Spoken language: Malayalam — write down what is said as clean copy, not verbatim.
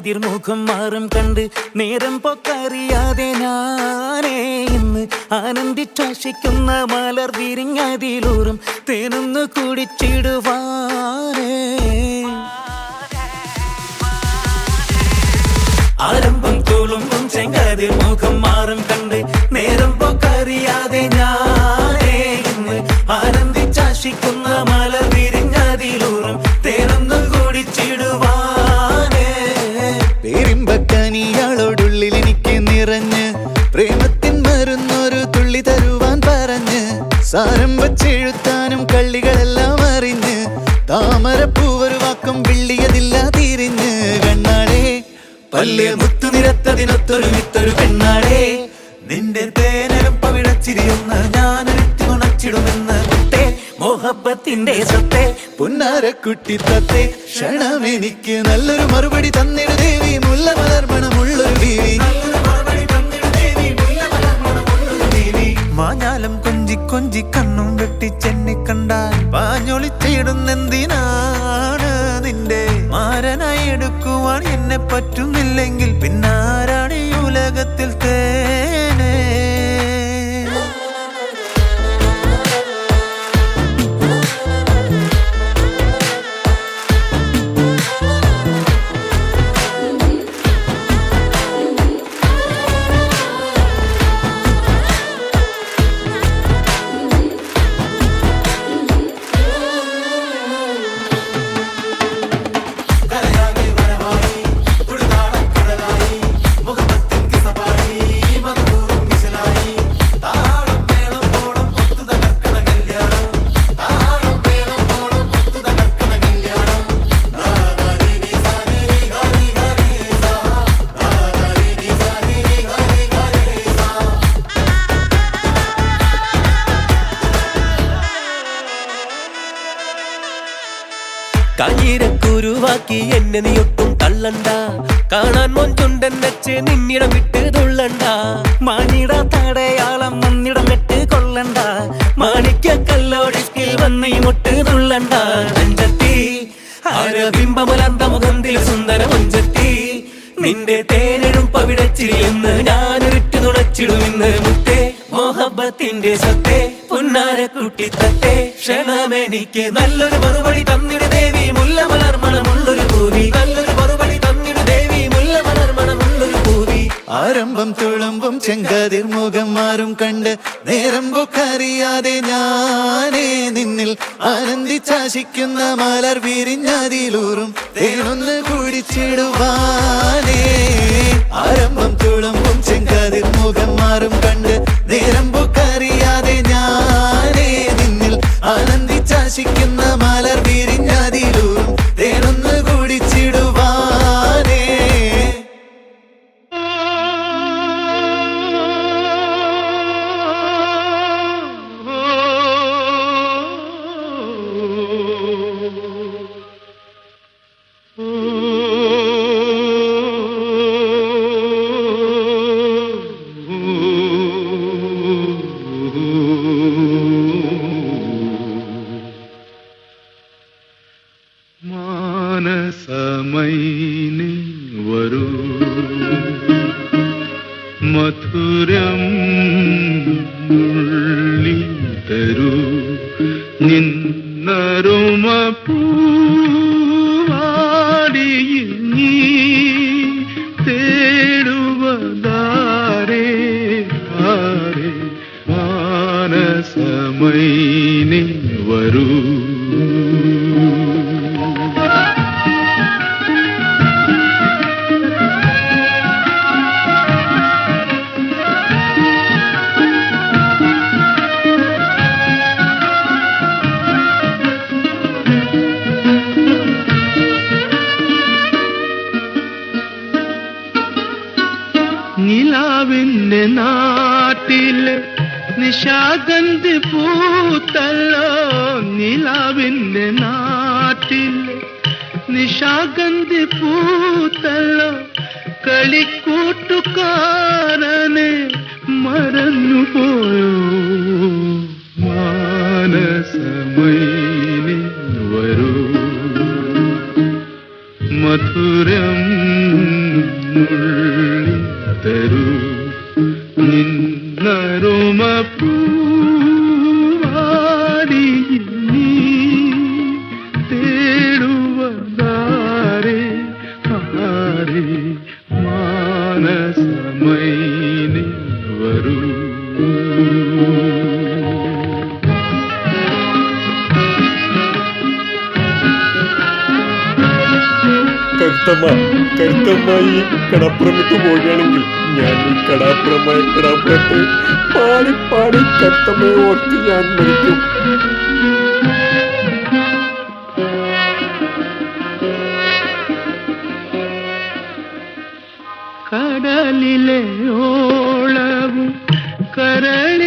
ചെങ്കാതിർമുഖം മാറും കണ്ട് നേരം പൊക്കറിയാതെ ഞാനേ ഇന്ന് ആനന്ദിച്ചാശിക്കുന്ന മലർ വിരിഞ്ഞതിലൂറും തേനൊന്ന് കുടിച്ചിടുവാനേ. ആരംഭം തുളുമ്പും ചെങ്കാതിർമുഖം മാറും കണ്ട് നേരം പൊക്കറിയാതെ ഞാനേ ഇന്ന് ആനന്ദിച്ചാശിക്കുന്ന മലർ വിരിഞ്ഞതിലൂറും തേനൊന്ന് കുടിച്ചിടുവാനേ. പേരിമ്പക്കനിയാളോടുള്ളിൽ എനിക്ക് നിറഞ്ഞ് പ്രേമത്തിൻ മരുന്നൊരു തുള്ളി തരുവാൻ പറഞ്ഞ് സാരം വച്ചെഴുത്താനും കള്ളികളെല്ലാം അറിഞ്ഞ് താമരപ്പൂവൊരു വാക്കം വിള്ളിയതില്ല തിരിഞ്ഞ് കണ്ണാടേ പല്ല് മുത്തു നിരത്തതിനൊത്തൊരു വിത്തൊരു പെണ്ണാടേ നിന്റെ തേനലും പവിഴച്ചിരിയൊന്ന് ഞാനൊരുത്തി നുണച്ചിടുമെന്ന് മുത്തേ മോഹബത്തിന്റെ സത്തേ പുന്നാരക്കുട്ടി തത്തേ ക്ഷണമെനിക്ക് നല്ലൊരു മറുപടി തന്നിടു ദേവി മുല്ല മലർമണമുള്ളൊരു ബീവി. മാഞ്ഞാലം കൊഞ്ചി കൊഞ്ചി കണ്ണും വെട്ടി ചെന്നി കണ്ടാൽ പാഞ്ഞൊളിച്ചിടുന്നെന്തിനാണ് നിന്റെ മാരനായി എടുക്കുവാൻ എന്നെ പറ്റുന്നില്ലെങ്കിൽ പിന്നാരാണ് ഈ ഉലകത്തിൽ തേനേ. കാഞ്ഞിരക്കുരുവാക്കി എന്നെ നീ ഒട്ടും തള്ളണ്ട, കാണാൻ മൊഞ്ചുണ്ടൻ വെച്ച് നിന്നിടം വിട്ട് തുള്ളണ്ട. മാനിട തടയാളം വന്നിടം വെട്ട് കൊള്ളണ്ട, മാണിക്യ കല്ലോടിസ്കിൽ വന്ന് ഇങ്ങോട്ട് തുള്ളണ്ട. അഞ്ചത്തി ആരബിംബമുലർന്ന മുഖന്തിൽ സുന്ദര മഞ്ചത്തി നിന്റെ തേനെഴും പവിടച്ചിരിയെന്ന് ഞാനൊരുറ്റു നുണച്ചിടുമെന്ന് മുത്തേ മോഹബത്തിന്റെ സത്തേ പുന്നാരക്കുട്ടി തത്തേ ക്ഷണമെനിക്ക് നല്ലൊരു മറുപടി തന്നിട ദേവി മുല്ല മലർമണമുള്ളൊരു പൂവി. നല്ലൊരു മറുപടി തന്നിട ദേവി മുല്ല മലർമണമുള്ളൊരു പൂവി. ആരംഭം തുളുമ്പും ചെങ്കാതിർ മുഖം മാറും കണ്ട് നേരം പൊക്കറിയാതെ ഞാനേ നിന്നിൽ ആനന്ദിച്ചാശിക്കുന്ന മലർ വിരിഞ്ഞതിലൂറും തേനൊന്ന് കുടിച്ചിടുവാനേ. ആരംഭം തുളുമ്പും ചെങ്കാതിർ മുഖം മാറും കണ്ട് നേരം പൊക്കറിയാതെ ഞാനേ നിന്നിൽ ആനന്ദിച്ചാശിക്കുന്ന മലർ വിരിഞ്ഞതിലൂറും തേനൊന്ന് കുടിച്ചിടുവാനേ. മാനസമൈനി വരൂ മധുരം ഉള്ളി തരൂ നിന്നരുമ പൂവാടിയിൽ നീ തേടുവതാരേ ആരേ മാനസമൈനി വരൂ. നിലാവിന്റെ നാട്ടിലെ നിശാഗന്ധി പൂത്തല്ലോ നിലാവിന്റെ നാട്ടിലെ നിശാഗന്ധി പൂത്തല്ലോ കളിക്കൂട്ടുകാരനെ മറന്നുപോയോ മാനസമൈനി വരൂ മധുരം നിന്നരുമ പൂവാടിയിൽ നീ തേടുവതാരേ ആരേ മാനസമൈനെ വരൂ കരുത്തമായി കടാപ്പുറം വിട്ടു പോവുകയാണെങ്കിൽ ഞാൻ ഈ കടാപ്പുറത്ത് പാടി പാടി കരുത്തമ്മയെ ഓർത്ത് ഞാൻ മരിക്കും. കടലിലെ ഓളവും കരളി